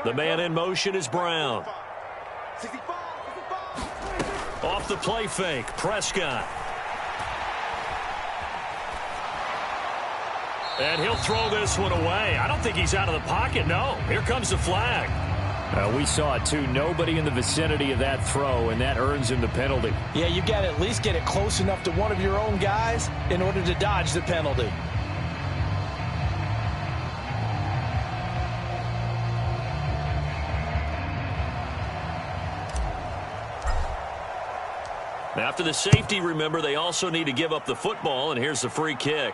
The man in motion is Brown. Off the play fake, Prescott. And he'll throw this one away. I don't think he's out of the pocket, no. Here comes the flag. We saw it, too. Nobody in the vicinity of that throw, and that earns him the penalty. Yeah, you've got to at least get it close enough to one of your own guys in order to dodge the penalty. After the safety, remember, they also need to give up the football, and here's the free kick.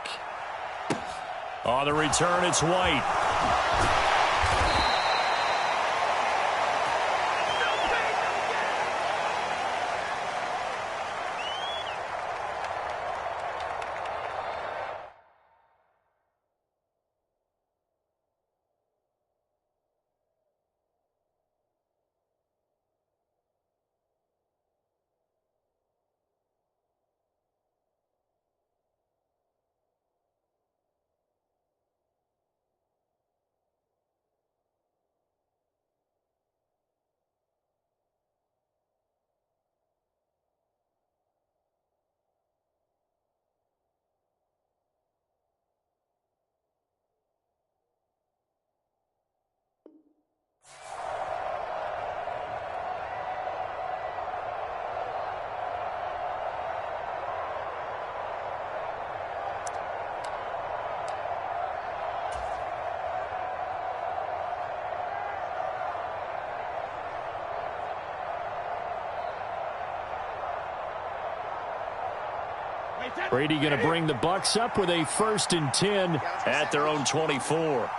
On the return, it's White. Brady going to bring the Bucs up with a 1st and 10 at their own 24.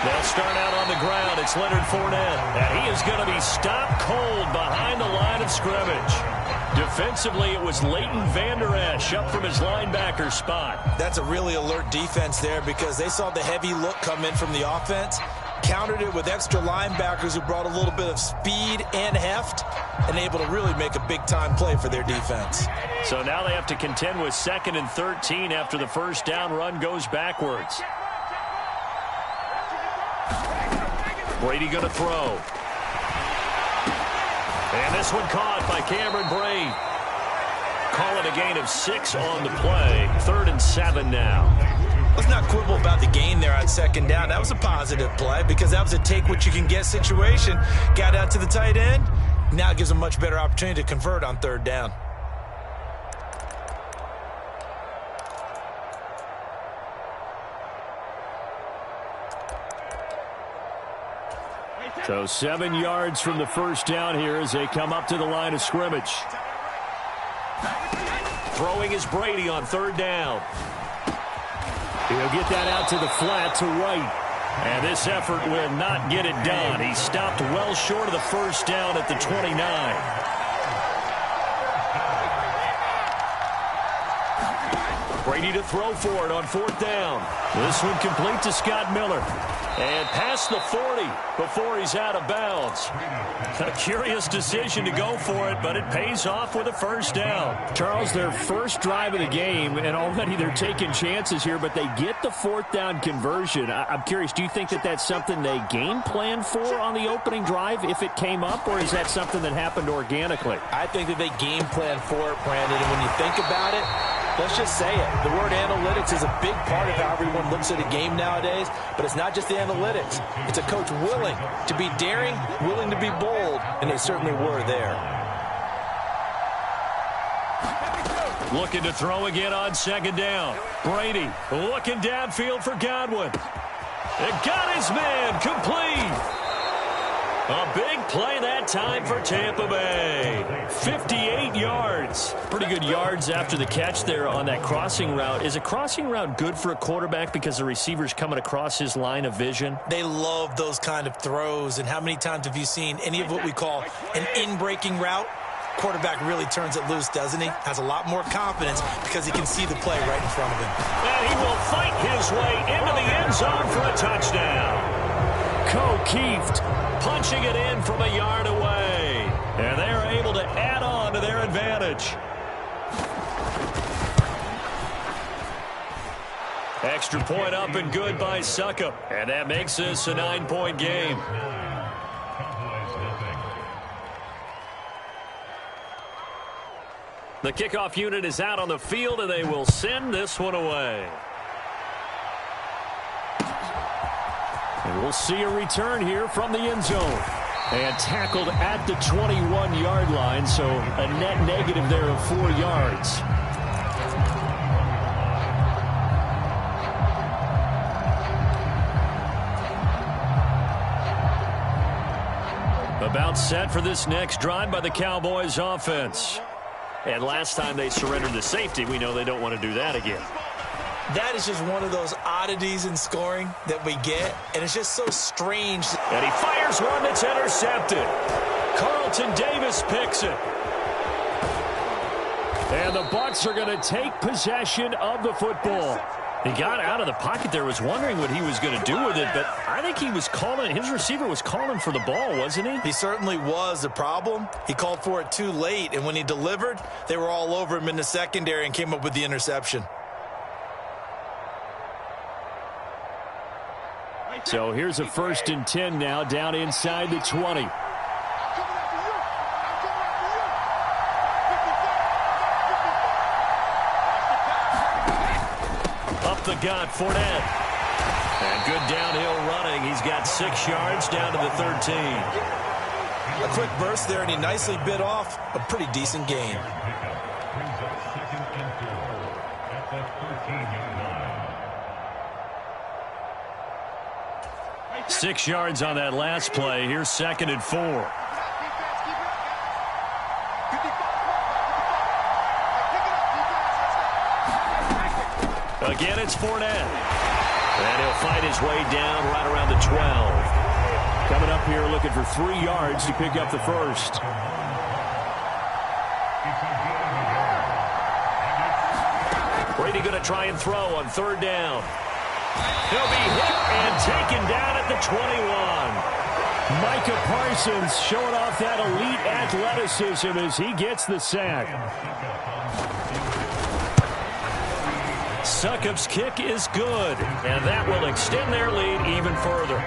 They'll start out on the ground. It's Leonard Fournette, and he is going to be stopped cold behind the line of scrimmage. Defensively, it was Leighton Vander Esch up from his linebacker spot. That's a really alert defense there because they saw the heavy look come in from the offense, countered it with extra linebackers who brought a little bit of speed and heft, and able to really make a big-time play for their defense. So now they have to contend with 2nd and 13 after the first down run goes backwards. Brady going to throw. And this one caught by Cameron Brate. Call it a gain of 6 on the play. 3rd and 7 now. Let's not quibble about the gain there on 2nd down. That was a positive play because that was a take-what-you-can-get situation. Got out to the tight end. Now it gives them a much better opportunity to convert on 3rd down. So 7 yards from the first down here as they come up to the line of scrimmage. Throwing is Brady on 3rd down. He'll get that out to the flat to White. And this effort will not get it done. He stopped well short of the first down at the 29. Brady to throw for it on 4th down. This one complete to Scott Miller. And past the 40 before he's out of bounds. A curious decision to go for it, but it pays off with a first down. Charles, their first drive of the game, and already they're taking chances here, but they get the 4th down conversion. I'm curious, do you think that that's something they game planned for on the opening drive if it came up, or is that something that happened organically? I think that they game planned for it, Brandon, and when you think about it, let's just say it. The word analytics is a big part of how everyone looks at a game nowadays, but it's not just the analytics. It's a coach willing to be daring, willing to be bold, and they certainly were there. Looking to throw again on 2nd down. Brady looking downfield for Godwin. It got his man complete. A big play that time for Tampa Bay. 58 yards. Pretty good yards after the catch there on that crossing route. Is a crossing route good for a quarterback because the receiver's coming across his line of vision? They love those kind of throws. And how many times have you seen any of what we call an in-breaking route? Quarterback really turns it loose, doesn't he? Has a lot more confidence because he can see the play right in front of him. And he will fight his way into the end zone for a touchdown. O'Keefe punching it in from a yard away. And they're able to add on to their advantage. Extra point up and good by Suckup. And that makes this a 9-point game. The kickoff unit is out on the field, and they will send this one away. And we'll see a return here from the end zone. And tackled at the 21-yard line, so a net negative there of 4 yards. About set for this next drive by the Cowboys offense. And last time they surrendered to safety, we know they don't want to do that again. That is just one of those oddities in scoring that we get, and it's just so strange. And he fires one that's intercepted. Carlton Davis picks it. And the Bucs are going to take possession of the football. He got out of the pocket there, was wondering what he was going to do with it, but I think he was calling, his receiver was calling for the ball, wasn't he? He certainly was. The problem, he called for it too late, and when he delivered, they were all over him in the secondary and came up with the interception. So here's a 1st and 10 now, down inside the 20. Up the gut, Fournette. And good downhill running. He's got 6 yards down to the 13. A quick burst there, and he nicely bit off a pretty decent gain. 6 yards on that last play. Here's 2nd and 4. Again, it's Fournette. And he'll fight his way down right around the 12. Coming up here looking for 3 yards to pick up the first. Brady going to try and throw on 3rd down. He'll be hit and taken down at the 21. Micah Parsons showing off that elite athleticism as he gets the sack. Succop's kick is good, and that will extend their lead even further.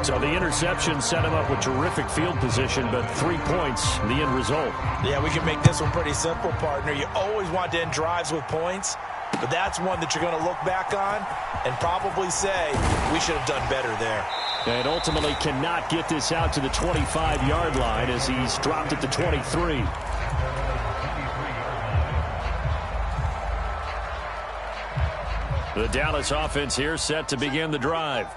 So the interception set him up with terrific field position, but 3 points, the end result. Yeah, we can make this one pretty simple, partner. You always want to end drives with points, but that's one that you're going to look back on and probably say, we should have done better there. And ultimately cannot get this out to the 25-yard line as he's dropped at the 23. The Dallas offense here set to begin the drive.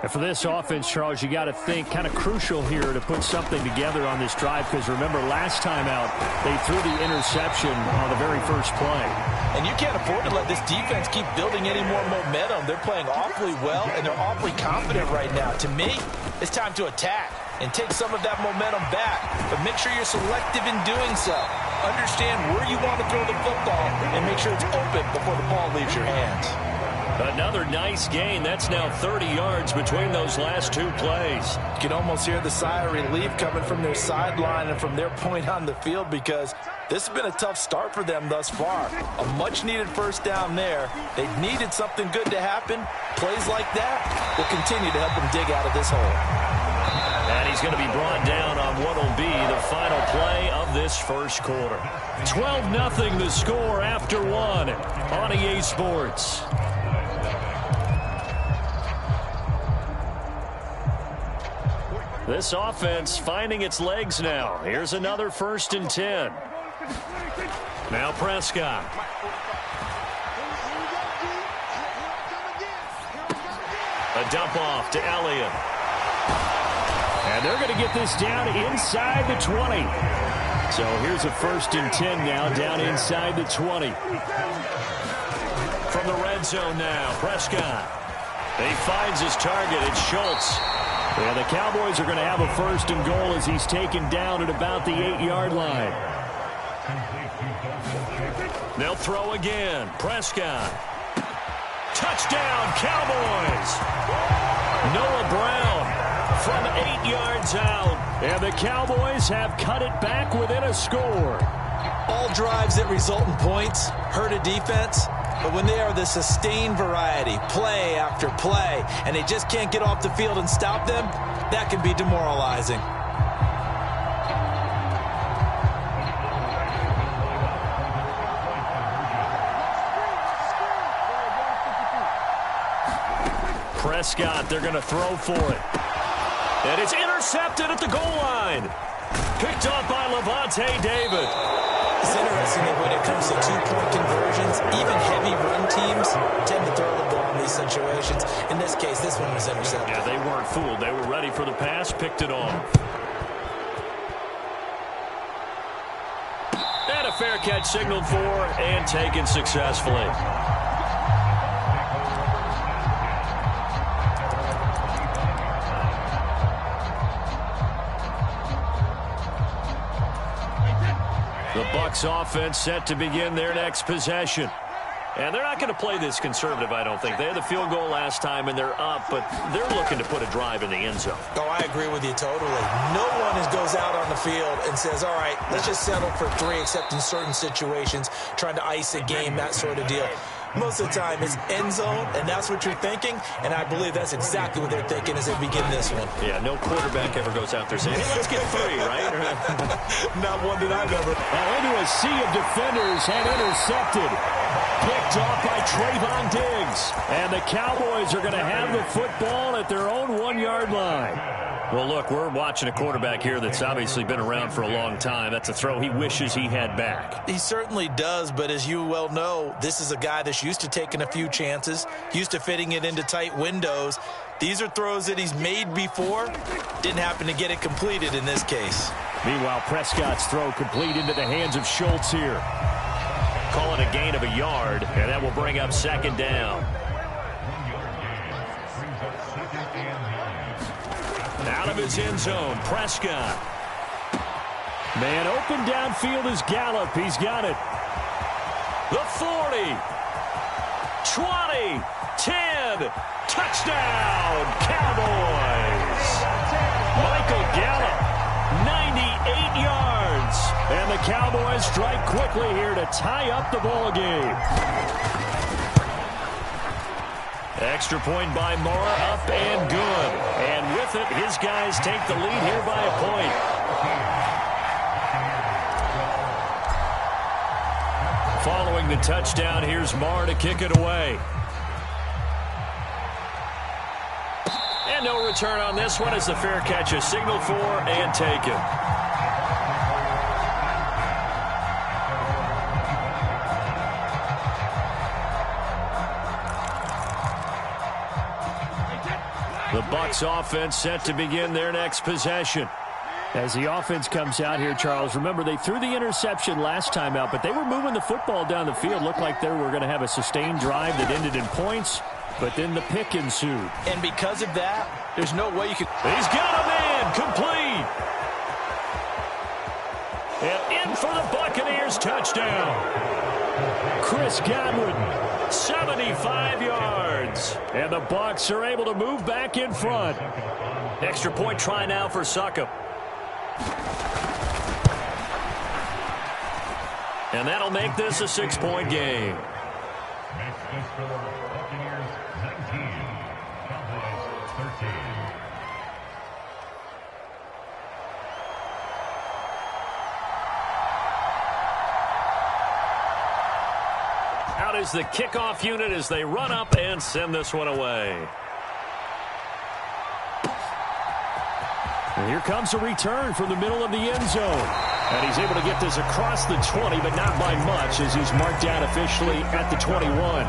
And for this offense, Charles, you got to think kind of crucial here to put something together on this drive, because remember last time out they threw the interception on the very first play. And you can't afford to let this defense keep building any more momentum. They're playing awfully well, and they're awfully confident right now. To me, it's time to attack and take some of that momentum back, but make sure you're selective in doing so. Understand where you want to throw the football and make sure it's open before the ball leaves your hands. Another nice gain. That's now 30 yards between those last 2 plays. You can almost hear the sigh of relief coming from their sideline and from their point on the field, because this has been a tough start for them thus far. A much-needed first down there. They needed something good to happen. Plays like that will continue to help them dig out of this hole. And he's going to be brought down on what will be the final play of this first quarter. 12-0 the score after 1 on EA Sports. This offense finding its legs now. Here's another 1st and 10. Now Prescott. A dump off to Elliott. And they're going to get this down inside the 20. So here's a 1st and 10 now, down inside the 20. From the red zone now, Prescott. He finds his target. It's Schultz. Yeah, the Cowboys are going to have a 1st and goal as he's taken down at about the 8-yard line. They'll throw again. Prescott. Touchdown, Cowboys. Noah Brown from 8 yards out. And the Cowboys have cut it back within a score. All drives that result in points hurt a defense. But when they are the sustained variety, play after play, and they just can't get off the field and stop them, that can be demoralizing. Prescott, they're going to throw for it. And it's intercepted at the goal line. Picked up by Levante David. It's interesting that when it comes to two-point conversions, even heavy run teams tend to throw the ball in these situations. In this case, this one was intercepted. Yeah, they weren't fooled. They were ready for the pass, picked it off. And a fair catch signaled for and taken successfully. The Bucs offense set to begin their next possession. And they're not going to play this conservative, I don't think. They had the field goal last time, and they're up, but they're looking to put a drive in the end zone. Oh, I agree with you totally. No one goes out on the field and says, all right, let's just settle for 3, except in certain situations, trying to ice a game, that sort of deal. Most of the time, it's end zone, and that's what you're thinking, and I believe that's exactly what they're thinking as they begin this one. Yeah, no quarterback ever goes out there saying, hey, let's get 3, right? Not one that I've ever. Into a sea of defenders and intercepted. Picked off by Trayvon Diggs. And the Cowboys are going to have the football at their own 1-yard line. Well, look, we're watching a quarterback here that's obviously been around for a long time. That's a throw he wishes he had back. He certainly does, but as you well know, this is a guy that's used to taking a few chances, used to fitting it into tight windows. These are throws that he's made before. Didn't happen to get it completed in this case. Meanwhile, Prescott's throw complete into the hands of Schultz here. Call it a gain of a yard, and that will bring up second down. Out of his end zone, Prescott. Man open downfield is Gallup. He's got it. The 40. 20. 10. Touchdown, Cowboys. Michael Gallup, 98 yards. And the Cowboys strike quickly here to tie up the ball game. Extra point by Moore, up and good. And with it, his guys take the lead here by a point. Following the touchdown, here's Moore to kick it away. And no return on this one as the fair catch is signaled for and taken. The Bucs offense set to begin their next possession. As the offense comes out here, Charles, remember they threw the interception last time out, but they were moving the football down the field. Looked like they were going to have a sustained drive that ended in points, but then the pick ensued. And because of that, there's no way you could... He's got a man, complete. And in for the Buccaneers, touchdown. Chris Godwin, 75 yards. and the Bucs are able to move back in front. Extra point try now for Succop. And that'll make this a 6-point game. Next score, Buccaneers 19, Cowboys 13. Out is the kickoff unit as they run up and send this one away. And here comes a return from the middle of the end zone. And he's able to get this across the 20, but not by much as he's marked out officially at the 21.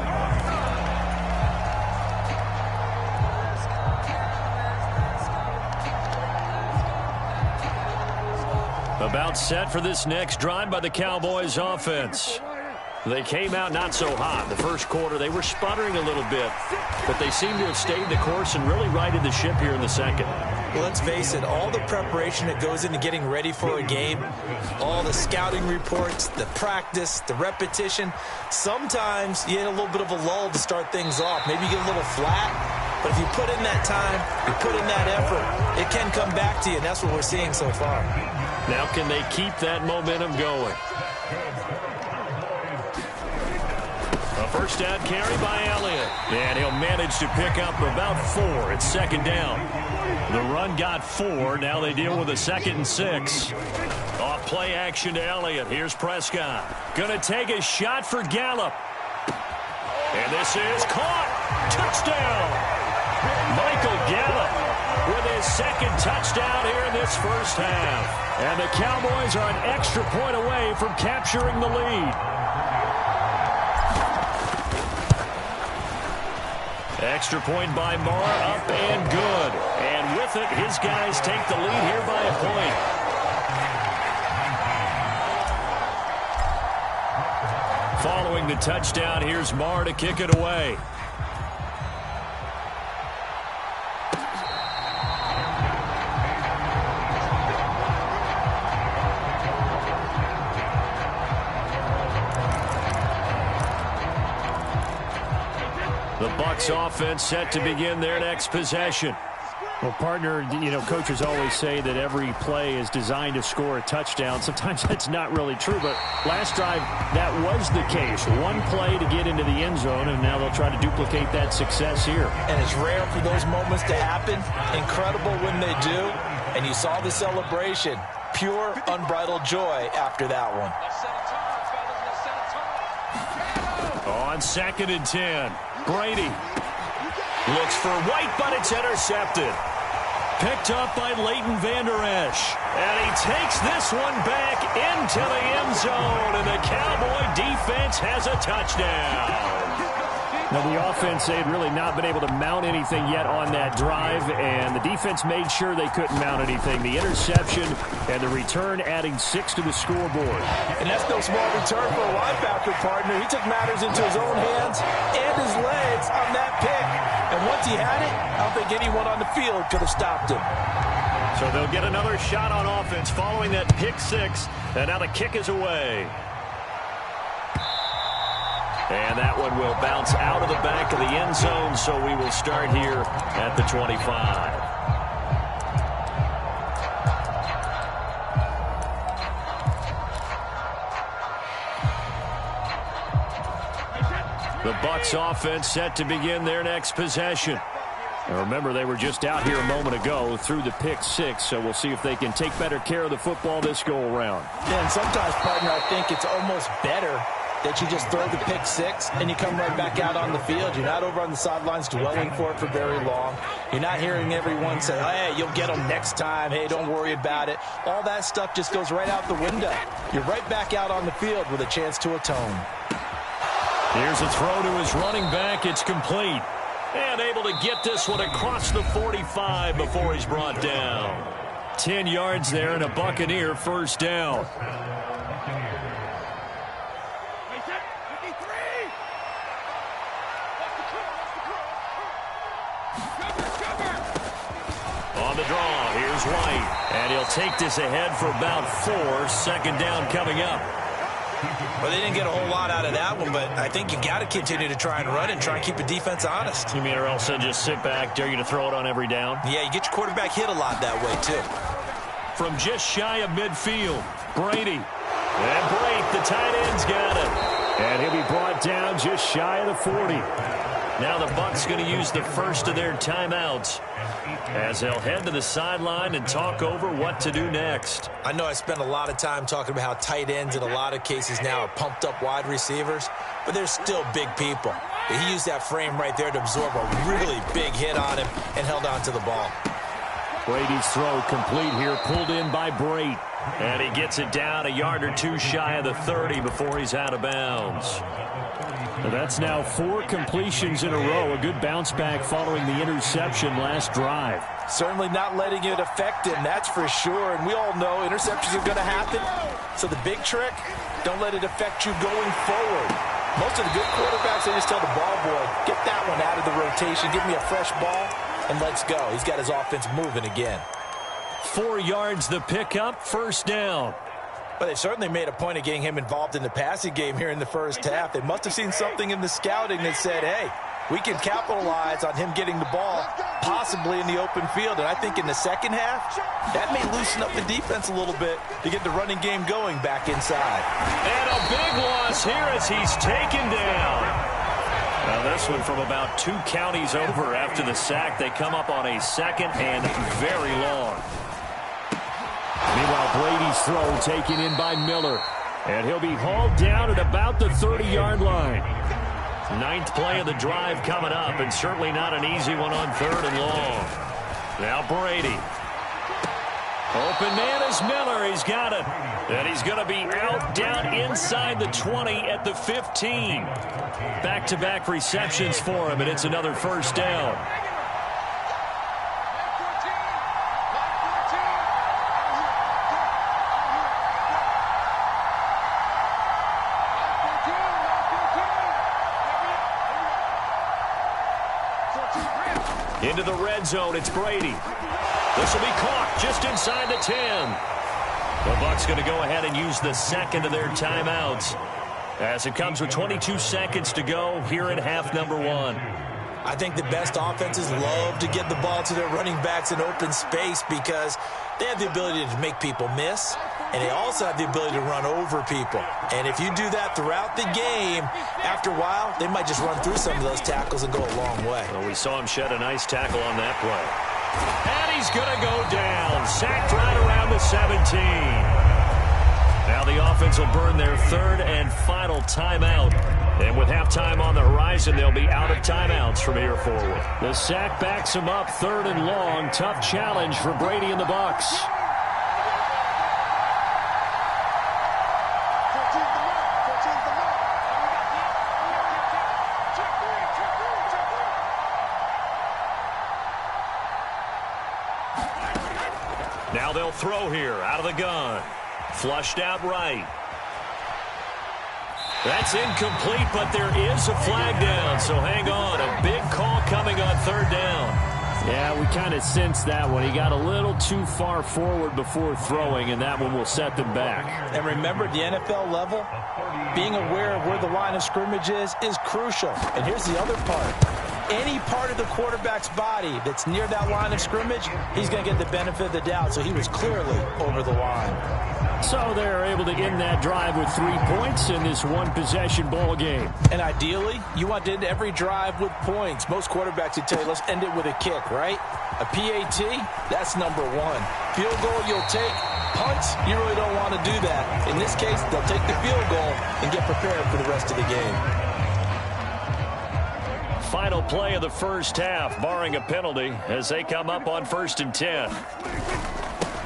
About set for this next drive by the Cowboys offense. They came out not so hot. The first quarter, they were sputtering a little bit, but they seem to have stayed the course and really righted the ship here in the second. Well, let's face it, all the preparation that goes into getting ready for a game, all the scouting reports, the practice, the repetition, sometimes you get a little bit of a lull to start things off. Maybe you get a little flat, but if you put in that time, you put in that effort, it can come back to you, and that's what we're seeing so far. Now can they keep that momentum going? A First down carry by Elliott. And he'll manage to pick up about 4. It's second down. The run got 4. Now they deal with a 2nd and 6. Off play action to Elliott. Here's Prescott. Going to take a shot for Gallup. And this is caught. Touchdown. Michael Gallup with his 2nd touchdown here in this first half. And the Cowboys are an extra point away from capturing the lead. Extra point by Marr, up and good. And with it, his guys take the lead here by a point. Following the touchdown, here's Marr to kick it away. The Bucs offense set to begin their next possession. Well, partner, coaches always say that every play is designed to score a touchdown. Sometimes that's not really true, but last drive, that was the case. One play to get into the end zone, and now they'll try to duplicate that success here. And it's rare for those moments to happen. Incredible when they do. And you saw the celebration. Pure, unbridled joy after that one. On 2nd and 10. Brady looks for White, but it's intercepted. Picked up by Leighton Vander Esch. And he takes this one back into the end zone. And the Cowboy defense has a touchdown. Now, the offense, they had really not been able to mount anything yet on that drive, and the defense made sure they couldn't mount anything. The interception and the return adding 6 to the scoreboard. And that's no small return for a linebacker, partner. He took matters into his own hands and his legs on that pick. And once he had it, I don't think anyone on the field could have stopped him. So they'll get another shot on offense following that pick 6, and now the kick is away. And that one will bounce out of the back of the end zone, so we will start here at the 25. The Bucs offense set to begin their next possession. And remember, they were just out here a moment ago through the pick 6, so we'll see if they can take better care of the football this go-around. Yeah, and sometimes, partner, I think it's almost better that you just throw the pick 6 and you come right back out on the field. You're not over on the sidelines dwelling for it for very long. You're not hearing everyone say, hey, you'll get them next time. Hey, don't worry about it. All that stuff just goes right out the window. You're right back out on the field with a chance to atone. Here's a throw to his running back. It's complete. And able to get this one across the 45 before he's brought down. 10 yards there and a Buccaneer first down. On the draw, here's White. And he'll take this ahead for about 4. Second down coming up. Well, they didn't get a whole lot out of that one, but I think you got to continue to try and run and try and keep the defense honest. You mean, or else they'll just sit back, dare you to throw it on every down? Yeah, you get your quarterback hit a lot that way, too. From just shy of midfield, Brady. And Brady, the tight end's got it. And he'll be brought down just shy of the 40. Now the Bucs going to use the first of their timeouts as they'll head to the sideline and talk over what to do next. I know I spent a lot of time talking about how tight ends in a lot of cases now are pumped up wide receivers, but they're still big people. He used that frame right there to absorb a really big hit on him and held on to the ball. Brady's throw complete here, pulled in by Brate. And he gets it down a yard or two shy of the 30 before he's out of bounds. That's now 4 completions in a row. A good bounce back following the interception last drive. Certainly not letting it affect him, that's for sure. And we all know interceptions are going to happen. So the big trick, don't let it affect you going forward. Most of the good quarterbacks, they just tell the ball boy, get that one out of the rotation, give me a fresh ball, and let's go. He's got his offense moving again. 4 yards the pickup, first down. But they certainly made a point of getting him involved in the passing game here in the first half. They must have seen something in the scouting that said, hey, we can capitalize on him getting the ball, possibly in the open field. And I think in the second half, that may loosen up the defense a little bit to get the running game going back inside. And a big loss here as he's taken down. Now this one from about 2 counties over after the sack. They come up on a 2nd and very long. Meanwhile, Brady's throw taken in by Miller. And he'll be hauled down at about the 30-yard line. 9th play of the drive coming up, and certainly not an easy one on 3rd and long. Now Brady. Open man is Miller. He's got it. And he's going to be out down inside the 20 at the 15. Back-to-back receptions for him, and it's another first down. Into the red zone, it's Brady. This will be caught just inside the 10. The Bucs going to go ahead and use the 2nd of their timeouts as it comes with 22 seconds to go here in half number 1. I think the best offenses love to get the ball to their running backs in open space because they have the ability to make people miss, and they also have the ability to run over people. And if you do that throughout the game, after a while, they might just run through some of those tackles and go a long way. Well, we saw him shed a nice tackle on that play. And he's going to go down. Sacked right around the 17. Now the offense will burn their 3rd and final timeout. And with halftime on the horizon, they'll be out of timeouts from here forward. The sack backs him up 3rd and long. Tough challenge for Brady and the Bucs. Now they'll throw here out of the gun. Flushed out right. That's incomplete, but there is a flag down, so hang on. A big call coming on 3rd down. Yeah, we kind of sensed that one. He got a little too far forward before throwing, and that one will set them back. And remember, at the NFL level, being aware of where the line of scrimmage is crucial. And here's the other part. Any part of the quarterback's body that's near that line of scrimmage, he's going to get the benefit of the doubt. So he was clearly over the line. So they're able to end that drive with 3 points in this one-possession ball game. And ideally, you want to end every drive with points. Most quarterbacks would tell you, let's end it with a kick, right? A PAT, that's number 1. Field goal, you'll take. Punts, you really don't want to do that. In this case, they'll take the field goal and get prepared for the rest of the game. Final play of the first half, barring a penalty, as they come up on 1st and 10.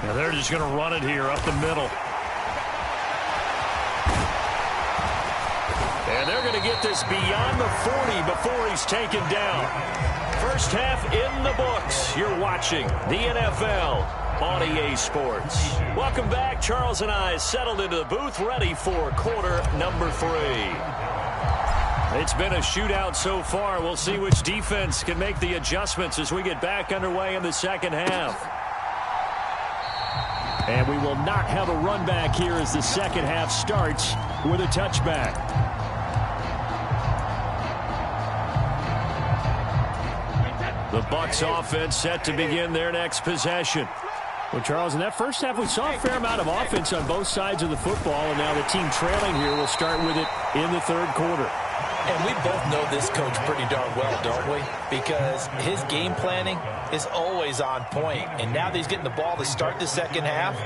Now they're just going to run it here up the middle. And they're going to get this beyond the 40 before he's taken down. First half in the books. You're watching the NFL on EA Sports. Welcome back. Charles and I settled into the booth, ready for quarter number 3. It's been a shootout so far. We'll see which defense can make the adjustments as we get back underway in the second half. And we will not have a run back here as the second half starts with a touchback. The Bucs offense set to begin their next possession. Well, Charles, in that first half, we saw a fair amount of offense on both sides of the football, and now the team trailing here will start with it in the 3rd quarter. And we both know this coach pretty darn well, don't we? Because his game planning is always on point. And now that he's getting the ball to start the second half,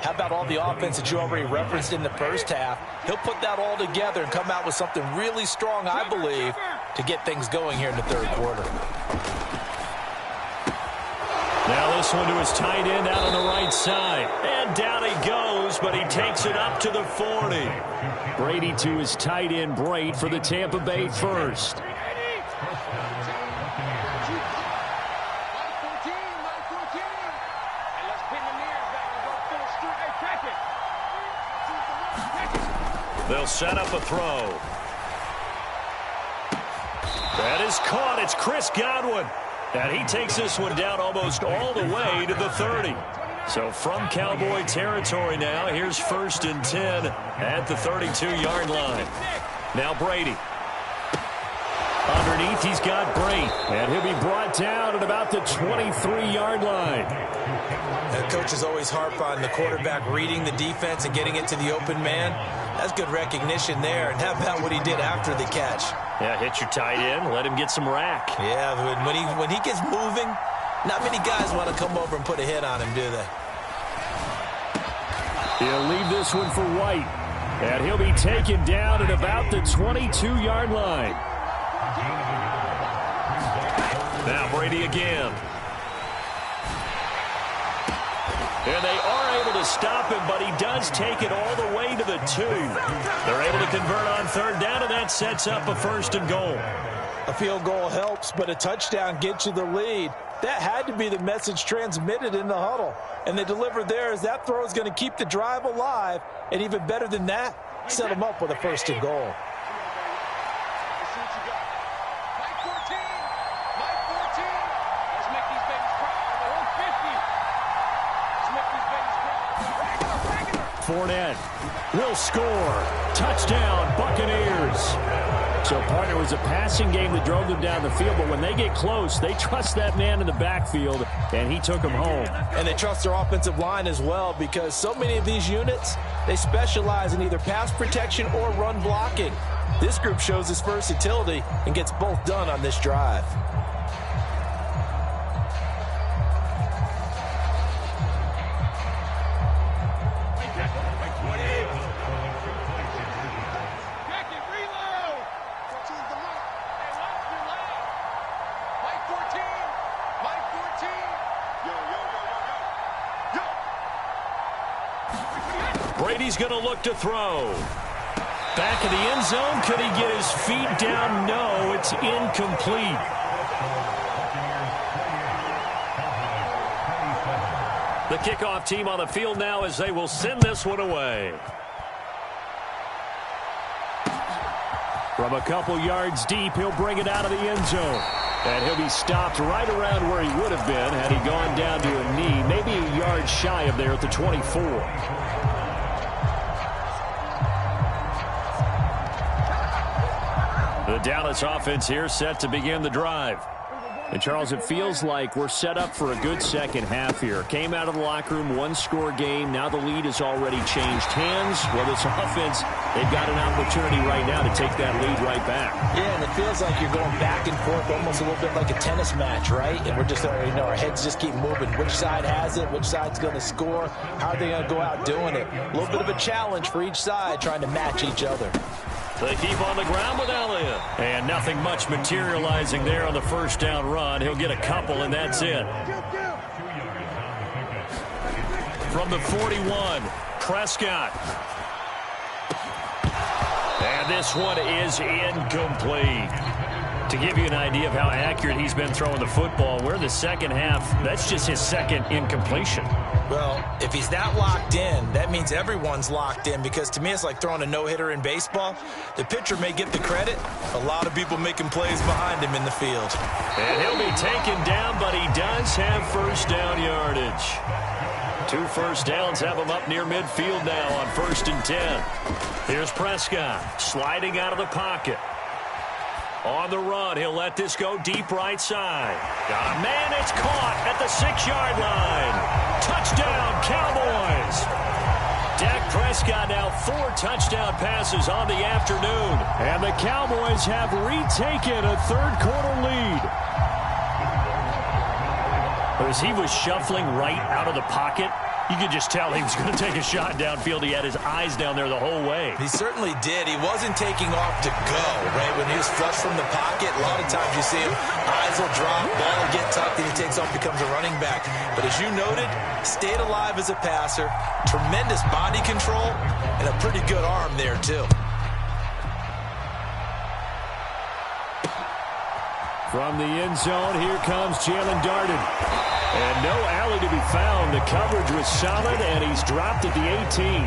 how about all the offense that you already referenced in the first half? He'll put that all together and come out with something really strong, I believe, to get things going here in the 3rd quarter. Now this one to his tight end out on the right side. And down he goes, but he takes it up to the 40. Brady to his tight end, Braid, for the Tampa Bay first. They'll set up a throw. That is caught. It's Chris Godwin. And he takes this one down almost all the way to the 30. So from Cowboy territory now, here's 1st and 10 at the 32-yard line. Now Brady. Underneath, he's got Brate. And he'll be brought down at about the 23-yard line. The coaches always harp on the quarterback reading the defense and getting it to the open man. That's good recognition there. And how about what he did after the catch? Yeah, hit your tight end, let him get some rack. Yeah, when he gets moving, not many guys want to come over and put a hit on him, do they? He'll leave this one for White. And he'll be taken down at about the 22-yard line. Now Brady again. And they are able to stop him, but he does take it all the way to the 2. They're able to convert on third down, and that sets up a 1st and goal. A field goal helps, but a touchdown gets you the lead. That had to be the message transmitted in the huddle. And they delivered theirs. That throw is going to keep the drive alive. And even better than that, set them up with a 1st and goal. Fournette will score. Touchdown, Buccaneers. So, partner, it was a passing game that drove them down the field, but when they get close, they trust that man in the backfield, and he took them home. And they trust their offensive line as well, because so many of these units, they specialize in either pass protection or run blocking. This group shows its versatility and gets both done on this drive. Brady's going to look to throw. Back in the end zone. Could he get his feet down? No, it's incomplete. The kickoff team on the field now as they will send this one away. From a couple yards deep, he'll bring it out of the end zone. And he'll be stopped right around where he would have been had he gone down to a knee, maybe a yard shy of there at the 24. The Dallas offense here set to begin the drive. And, Charles, it feels like we're set up for a good second half here. Came out of the locker room, one-score game. Now the lead has already changed hands. Well, this offense, they've got an opportunity right now to take that lead right back. Yeah, and it feels like you're going back and forth almost a little bit like a tennis match, right? And we're just, our heads just keep moving. Which side has it? Which side's going to score? How are they going to go out doing it? A little bit of a challenge for each side trying to match each other. They keep on the ground with Elliott. And nothing much materializing there on the first down run. He'll get a couple, and that's it. From the 41, Prescott. And this one is incomplete. To give you an idea of how accurate he's been throwing the football, we're in the second half. That's just his second incompletion. Well, if he's that locked in, that means everyone's locked in, because to me it's like throwing a no-hitter in baseball. The pitcher may get the credit. A lot of people making plays behind him in the field. And he'll be taken down, but he does have first down yardage. 2 first downs have him up near midfield now on 1st and 10. Here's Prescott sliding out of the pocket. On the run, he'll let this go deep right side. Got a man, it's caught at the 6-yard line. Touchdown, Cowboys. Dak Prescott now 4 touchdown passes on the afternoon. And the Cowboys have retaken a third-quarter lead. As he was shuffling right out of the pocket, you could just tell he was going to take a shot downfield. He had his eyes down there the whole way. He certainly did. He wasn't taking off to go, right? When he was flush from the pocket, a lot of times you see him, eyes will drop, ball will get tucked, and he takes off, becomes a running back. But as you noted, stayed alive as a passer, tremendous body control, and a pretty good arm there, too. From the end zone, here comes Jalen Darden. And no alley to be found. The coverage was solid, and he's dropped at the 18.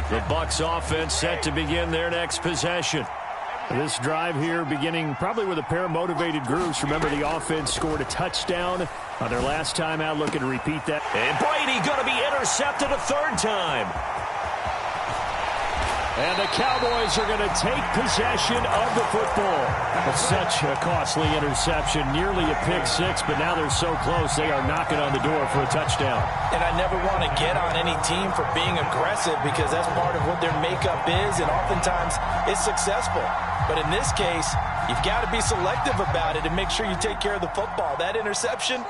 The Bucs offense set to begin their next possession. This drive here beginning probably with a pair of motivated groups. Remember, the offense scored a touchdown On their last time out, looking to repeat that. And Brady going to be intercepted a third time. And the Cowboys are going to take possession of the football. It's such a costly interception, nearly a pick six, but now they're so close they are knocking on the door for a touchdown. And I never want to get on any team for being aggressive because that's part of what their makeup is, and oftentimes it's successful. But in this case, you've got to be selective about it and make sure you take care of the football. That interception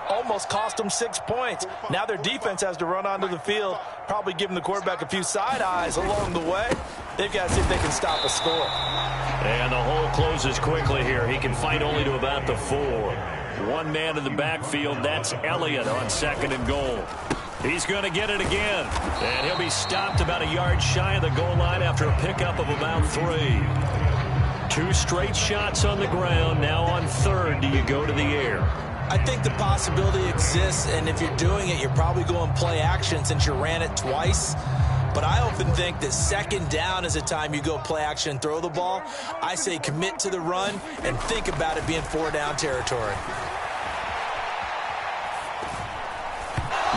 almost cost them 6 points. Now their defense has to run onto the field, probably giving the quarterback a few side eyes along the way. They've got to see if they can stop a score. And the hole closes quickly here. He can fight only to about the 4. One man in the backfield, that's Elliott on 2nd and goal. He's going to get it again. And he'll be stopped about a yard shy of the goal line after a pickup of about 3. 2 straight shots on the ground. Now on 3rd, do you go to the air? I think the possibility exists, and if you're doing it, you're probably going play action since you ran it twice. But I often think that 2nd down is the time you go play action and throw the ball. I say commit to the run and think about it being 4-down territory.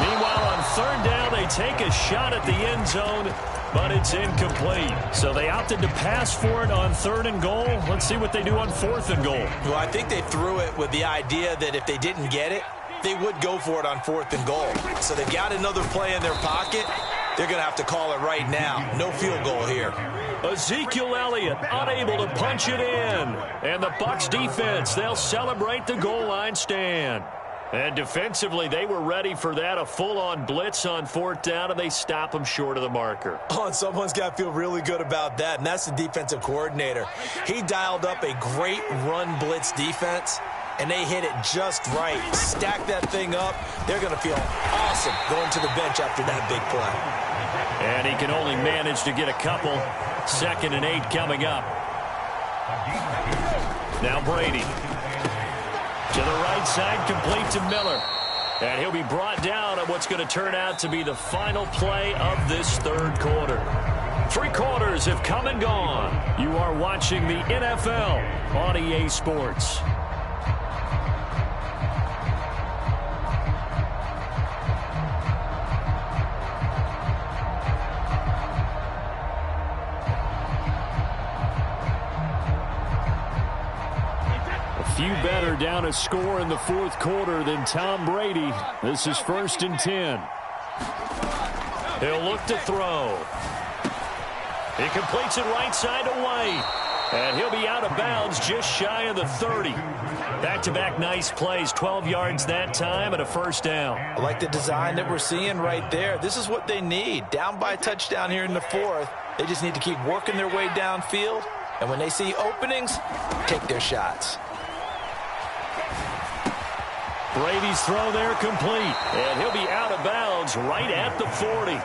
Meanwhile, on 3rd down, they take a shot at the end zone, but it's incomplete. So they opted to pass for it on 3rd and goal. Let's see what they do on 4th and goal. Well, I think they threw it with the idea that if they didn't get it, they would go for it on 4th and goal. So they've got another play in their pocket. They're going to have to call it right now. No field goal here. Ezekiel Elliott unable to punch it in. And the Bucs defense, they'll celebrate the goal line stand. And defensively, they were ready for that, a full-on blitz on 4th down, and they stop them short of the marker. Oh, and someone's got to feel really good about that, and that's the defensive coordinator. He dialed up a great run blitz defense, and they hit it just right. Stack that thing up. They're going to feel awesome going to the bench after that big play. And he can only manage to get a couple. 2nd and 8 coming up. Now Brady. To the right side, complete to Miller. And he'll be brought down at what's going to turn out to be the final play of this 3rd quarter. 3 quarters have come and gone. You are watching the NFL on EA Sports. Few better down a score in the 4th quarter than Tom Brady. This is 1st and 10. He'll look to throw. He completes it right side to White. And he'll be out of bounds just shy of the 30. Back-to-back nice plays, 12 yards that time and a 1st down. I like the design that we're seeing right there. This is what they need. Down by a touchdown here in the 4th. They just need to keep working their way downfield. And when they see openings, take their shots. Brady's throw there complete. And he'll be out of bounds right at the 40.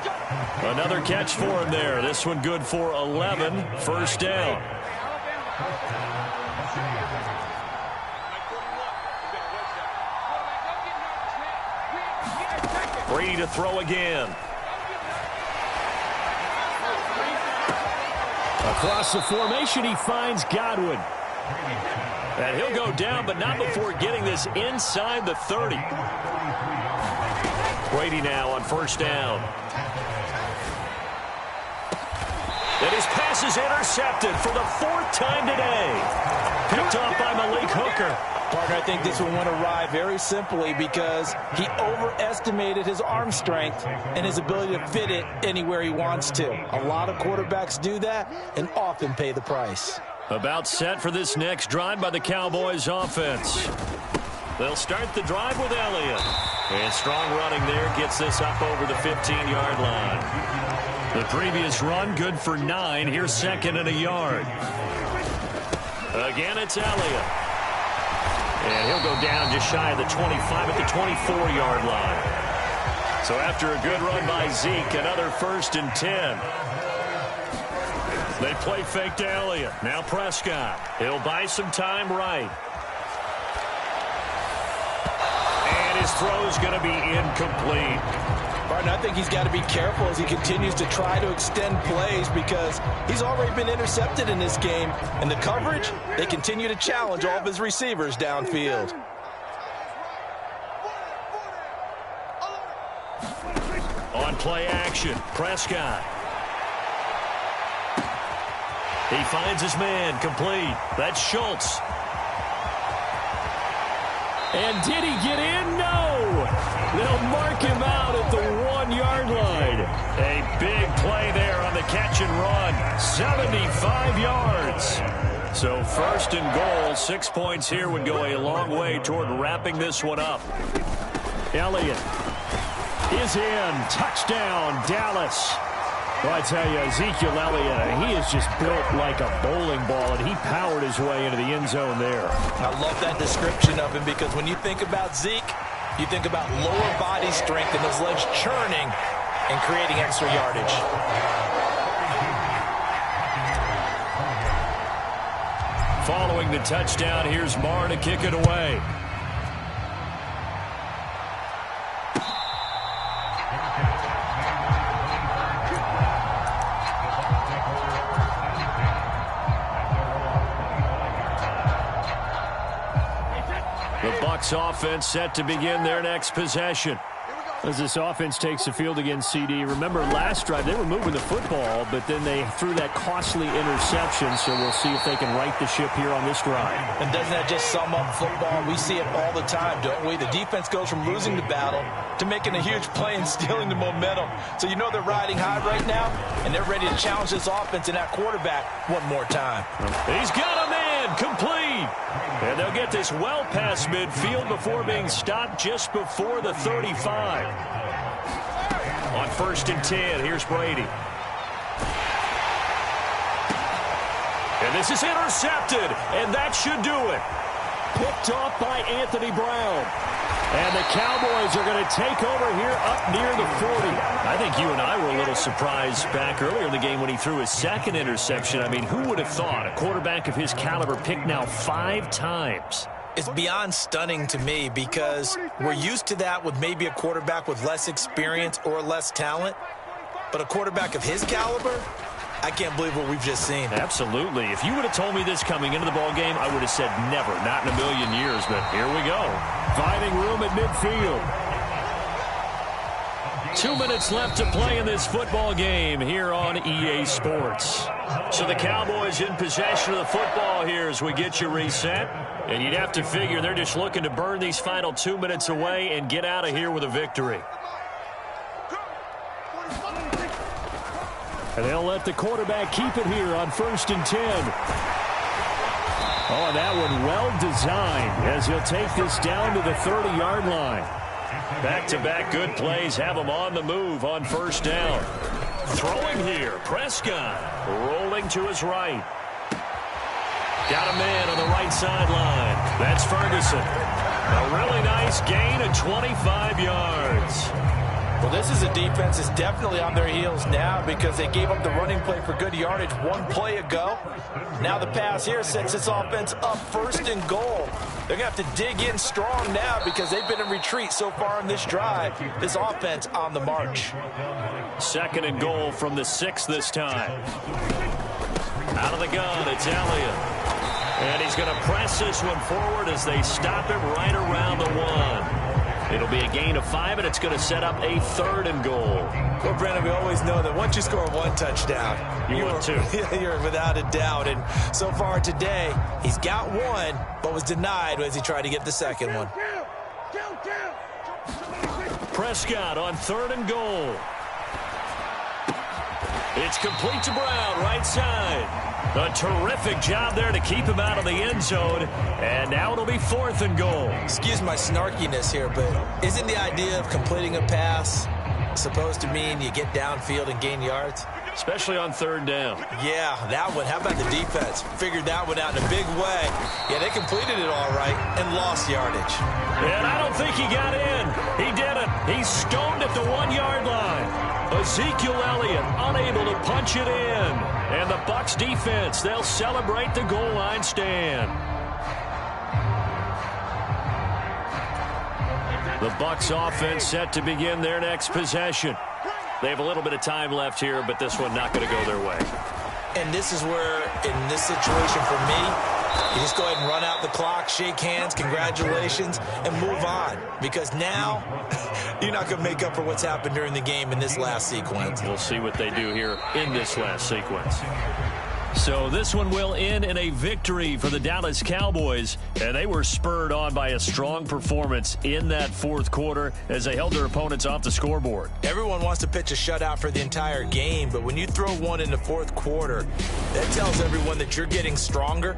Another catch for him there. This one good for 11. 1st down. Brady to throw again. Across the formation, he finds Godwin. And he'll go down, but not before getting this inside the 30. Brady now on 1st down. And his pass is intercepted for the 4th time today. Picked off by Malik Hooker. Partner, I think this one went awry very simply because he overestimated his arm strength and his ability to fit it anywhere he wants to. A lot of quarterbacks do that and often pay the price. About set for this next drive by the Cowboys offense. They'll start the drive with Elliott. And strong running there gets this up over the 15-yard line. The previous run good for 9. Here's 2nd and a yard. Again, it's Elliott. And he'll go down just shy of the 25 at the 24-yard line. So after a good run by Zeke, another 1st and 10. They play fake to Elliott. Now Prescott. He'll buy some time right. And his throw's going to be incomplete. Barton, I think he's got to be careful as he continues to try to extend plays because he's already been intercepted in this game. And the coverage, they continue to challenge all of his receivers downfield. On play action, Prescott. He finds his man, complete. That's Schultz. And did he get in? No! They'll mark him out at the 1-yard line. A big play there on the catch and run. 75 yards. So first and goal, 6 points here would go a long way toward wrapping this one up. Elliott is in. Touchdown, Dallas. Well, I tell you, Ezekiel Elliott, he is just built like a bowling ball, and he powered his way into the end zone there. I love that description of him because when you think about Zeke, you think about lower body strength and his legs churning and creating extra yardage. Following the touchdown, here's Marr to kick it away. The Bucs offense set to begin their next possession. As this offense takes the field against CD, remember last drive they were moving the football, but then they threw that costly interception, so we'll see if they can right the ship here on this drive. And doesn't that just sum up football? We see it all the time, don't we? The defense goes from losing the battle to making a huge play and stealing the momentum. So you know they're riding high right now, and they're ready to challenge this offense and that quarterback one more time. He's got a man, complete. And they'll get this well past midfield before being stopped just before the 35. On 1st and 10, here's Brady. And this is intercepted, and that should do it. Picked off by Anthony Brown. And the Cowboys are going to take over here up near the 40. I think you and I were a little surprised back earlier in the game when he threw his second interception. I mean, who would have thought a quarterback of his caliber picked now 5 times? It's beyond stunning to me because we're used to that with maybe a quarterback with less experience or less talent. But a quarterback of his caliber, I can't believe what we've just seen. Absolutely. If you would have told me this coming into the ballgame, I would have said never, not in a million years. But here we go. Finding room at midfield. 2 minutes left to play in this football game here on EA Sports. So the Cowboys in possession of the football here as we get you reset. And you'd have to figure they're just looking to burn these final 2 minutes away and get out of here with a victory. And they'll let the quarterback keep it here on 1st and 10. Oh, and that one well designed as he'll take this down to the 30-yard line. Back-to-back good plays have him on the move on 1st down. Throwing here, Prescott rolling to his right. Got a man on the right sideline. That's Ferguson. A really nice gain of 25 yards. Well, this is a defense that's definitely on their heels now because they gave up the running play for good yardage one play ago. Now the pass here sets this offense up 1st and goal. They're going to have to dig in strong now because they've been in retreat so far in this drive. This offense on the march. 2nd and goal from the 6 this time. Out of the gun, it's Elliott. And he's going to press this one forward as they stop him right around the 1. It'll be a gain of 5, and it's going to set up a 3rd and goal. Well, Brandon, we always know that once you score 1 touchdown, you're 2. You're without a doubt. And so far today, he's got 1, but was denied as he tried to get the 2nd one. Prescott on 3rd and goal. It's complete to Brown, right side. A terrific job there to keep him out of the end zone. And now it'll be 4th and goal. Excuse my snarkiness here, but isn't the idea of completing a pass supposed to mean you get downfield and gain yards? Especially on 3rd down. Yeah, that one. How about the defense? Figured that one out in a big way. Yeah, they completed it all right and lost yardage. And I don't think he got in. He didn't. He's stoned at the 1-yard line. Ezekiel Elliott unable to punch it in. And the Bucs defense, they'll celebrate the goal line stand. The Bucs offense set to begin their next possession. They have a little bit of time left here, but this one not going to go their way. And this is where, in this situation for me, You just go ahead and run out the clock, shake hands, congratulations, and move on. Because now, you're not going to make up for what's happened during the game in this last sequence. We'll see what they do here in this last sequence. So this one will end in a victory for the Dallas Cowboys, and they were spurred on by a strong performance in that fourth quarter as they held their opponents off the scoreboard. Everyone wants to pitch a shutout for the entire game, but when you throw one in the fourth quarter, that tells everyone that you're getting stronger.